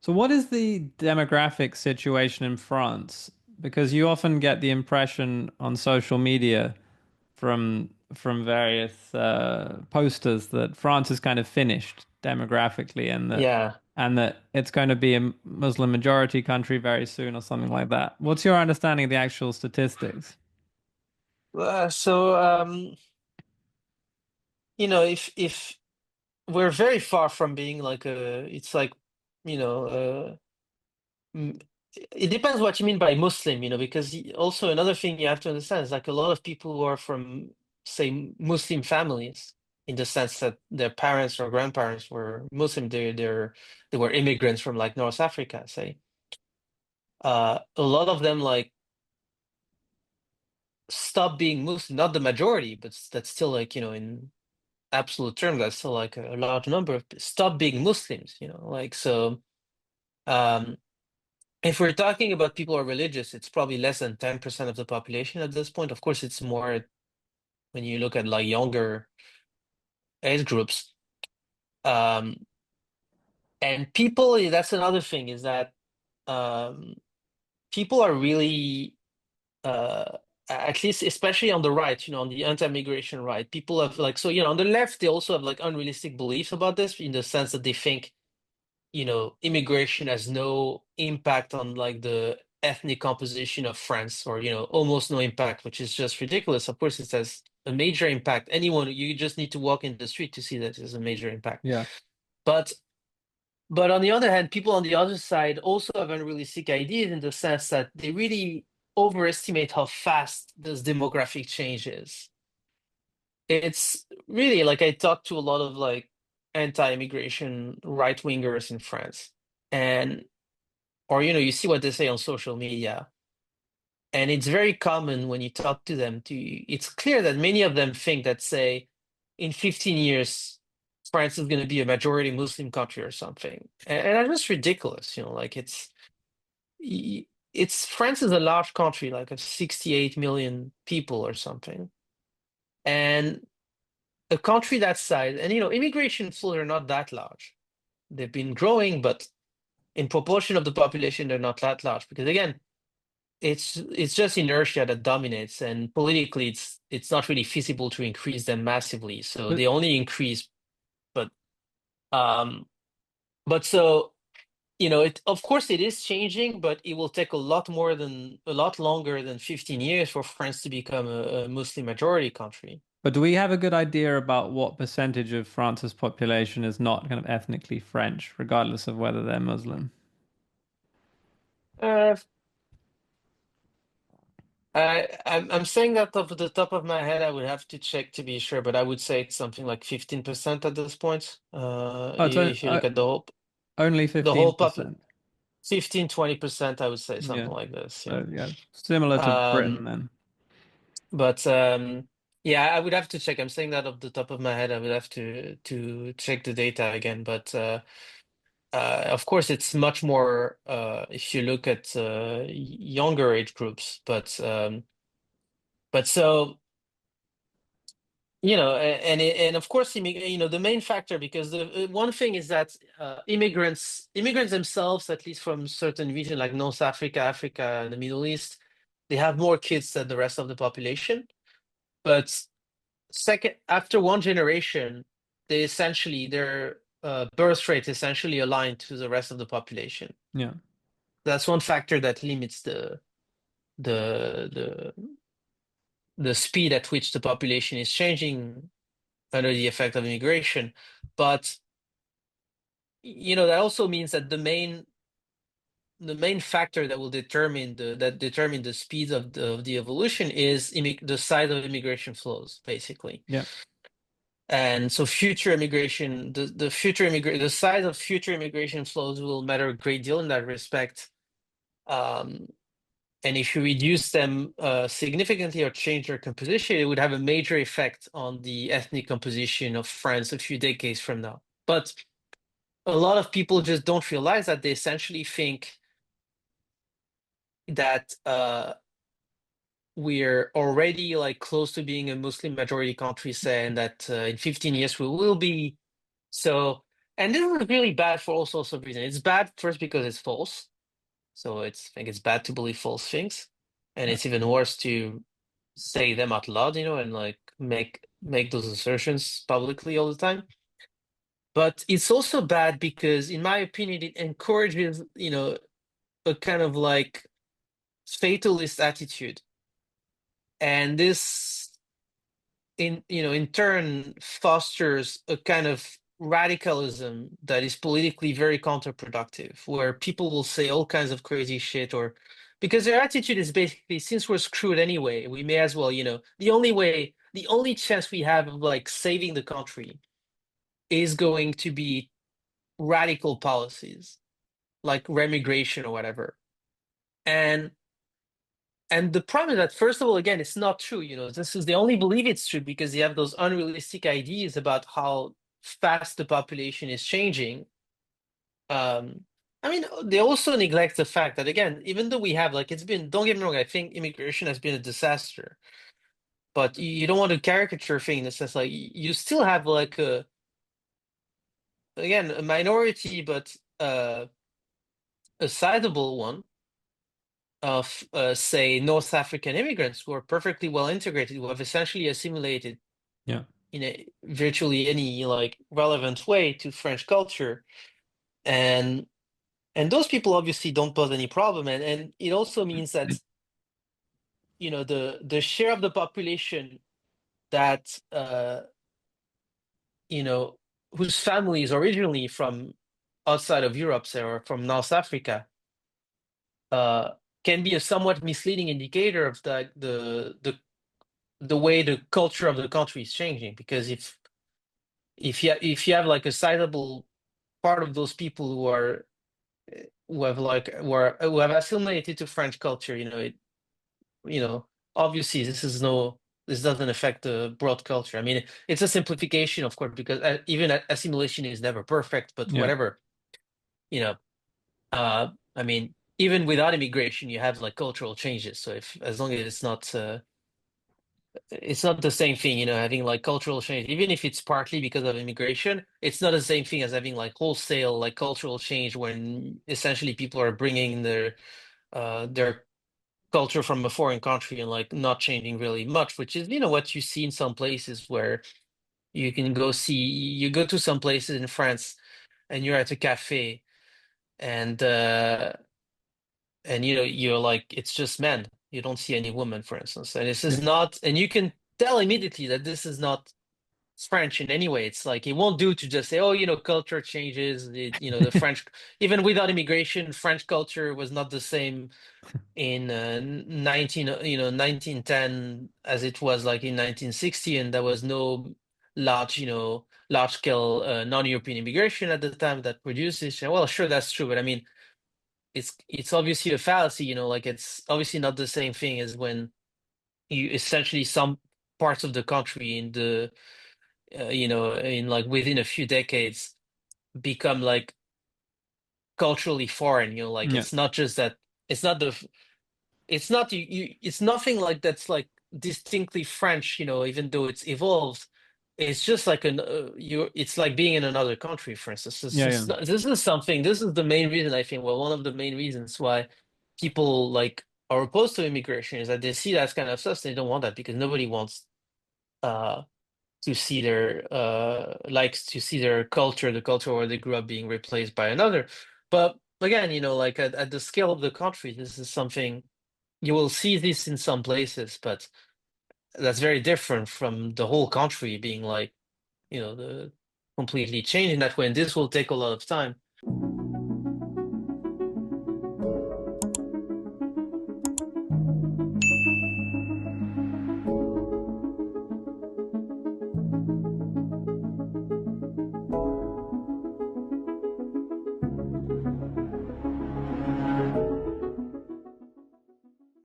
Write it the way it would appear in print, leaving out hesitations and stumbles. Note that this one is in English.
So what is the demographic situation in France? Because you often get the impression on social media from various posters that France is kind of finished demographically Yeah. and that it's going to be a Muslim majority country very soon or something like that. What's your understanding of the actual statistics? So, if we're very far from being like it's like, you know, mm, it depends what you mean by Muslim, because also another thing you have to understand is like a lot of people who are from, say, Muslim families, in the sense that their parents or grandparents were Muslim, they were immigrants from like North Africa, say. A lot of them like stop being Muslim, not the majority, but that's still like, in absolute terms, that's still like a large number of stop being Muslims, like so. Um, if we're talking about people who are religious, it's probably less than 10% of the population at this point. Of course, it's more when you look at like younger age groups. Um, and people, that's another thing is that um, people are really, uh, at least, especially on the right, on the anti-immigration right, people have like, so, on the left, they also have like unrealistic beliefs about this in the sense that they think immigration has no impact on like the ethnic composition of France, or, almost no impact, which is just ridiculous. Of course, it has a major impact. You just need to walk in the street to see that it has a major impact. Yeah. But but on the other hand, people on the other side also have unrealistic ideas in the sense that they really overestimate how fast this demographic change is. It's really like I talked to a lot of like anti-immigration right-wingers in France. And or you see what they say on social media, and it's very common when you talk to them to it's clear that many of them think that, say, in 15 years France is going to be a majority Muslim country or something, and that's just ridiculous. Like it's France is a large country, like of 68 million people or something, and a country that size, and immigration flows are not that large. They've been growing, but in proportion of the population they're not that large, because again, it's just inertia that dominates, and politically it's not really feasible to increase them massively, so But they only increase. But um but so it, of course, it is changing, but it will take a lot longer than 15 years for France to become a Muslim majority country. but do we have a good idea about what percentage of France's population is not kind of ethnically French, regardless of whether they're Muslim? uh I'm saying that off the top of my head. I would have to check to be sure, but I would say it's something like 15% at this point. Oh, it's If you look at only the whole pop 15%. 15-20%, I would say, Yeah. something like this. Yeah. So yeah, similar to Britain Um, then. but yeah, I would have to check. I'm saying that off the top of my head. I would have to check the data again. But of course, it's much more if you look at younger age groups. But so. And of course, the main factor, because the one thing is that immigrants themselves, at least from certain regions like North Africa, Africa, and the Middle East, they have more kids than the rest of the population. But second, after one generation, their birth rate essentially aligned to the rest of the population. Yeah. That's one factor that limits the the the speed at which the population is changing under the effect of immigration. But that also means that the main factor that will determine the speed of the evolution is the size of immigration flows, basically. Yeah. And so future immigration, the size of future immigration flows will matter a great deal in that respect. Um, and if you reduce them significantly or change their composition, it would have a major effect on the ethnic composition of France a few decades from now. But a lot of people just don't realize that. They essentially think that we're already like close to being a Muslim majority country, say, and that in 15 years we will be. So And this is really bad for all sorts of reasons. It's bad first because it's false. So I think it's bad to believe false things. And Yeah. it's even worse to say them out loud, and like make those assertions publicly all the time. But it's also bad because, in my opinion, it encourages, a kind of like fatalist attitude. And this in turn fosters a kind of radicalism that is politically very counterproductive, where people will say all kinds of crazy shit, or because their attitude is basically, since we're screwed anyway, we may as well, the only chance we have of like saving the country is going to be radical policies like remigration or whatever. And And the problem is that, first of all, again, it's not true. They only believe it's true because they have those unrealistic ideas about how fast the population is changing. Um, I mean, they also neglect the fact that, again, even though we have, like, don't get me wrong, I think immigration has been a disaster, but you don't want to caricature things in the sense, like, you still have, like, again, a minority, but a sizable one of, say, North African immigrants who are perfectly well integrated, who have essentially assimilated Yeah. in a virtually any like relevant way to French culture. And those people obviously don't pose any problem. And it also means that, the share of the population that you know whose family is originally from outside of Europe, say, or from North Africa, uh, can be a somewhat misleading indicator of the way the culture of the country is changing. Because if you have like a sizable part of those people who have assimilated to French culture, you know, obviously this doesn't affect the broad culture. I mean, it's a simplification, of course, because even assimilation is never perfect, but Yeah. whatever, you know, I mean, even without immigration, you have like cultural changes. So if as long as it's not the same thing, having like cultural change, even if it's partly because of immigration, it's not the same thing as having like wholesale like cultural change when essentially people are bringing their culture from a foreign country and like not changing really much, which is what you see in some places where you go to some places in France and you're at a cafe and you're like, it's just men, you don't see any women, for instance, and this is Yeah. not, and you can tell immediately that this is not French in any way. It's like it won't do to just say, oh, culture changes. The French, even without immigration, French culture was not the same in 1910 as it was like in 1960, and there was no large scale non-European immigration at the time that produced this. Well, sure, that's true, but I mean, it's obviously a fallacy. Like it's obviously not the same thing as when you essentially some parts of the country in like within a few decades become like culturally foreign. Like Yeah. it's not just that, it's not the it's not it's nothing like that's like distinctly French, even though it's evolved. It's just like it's like being in another country, for instance. Yeah. Yeah. This is the main reason, I think, well, one of the main reasons why people like are opposed to immigration is that they see that kind of stuff, they don't want that, because nobody wants uh likes to see their culture, the culture where they grew up, being replaced by another. But again, like at the scale of the country, this is something you will see this in some places, but that's very different from the whole country being like, the completely changed in that way. And this will take a lot of time.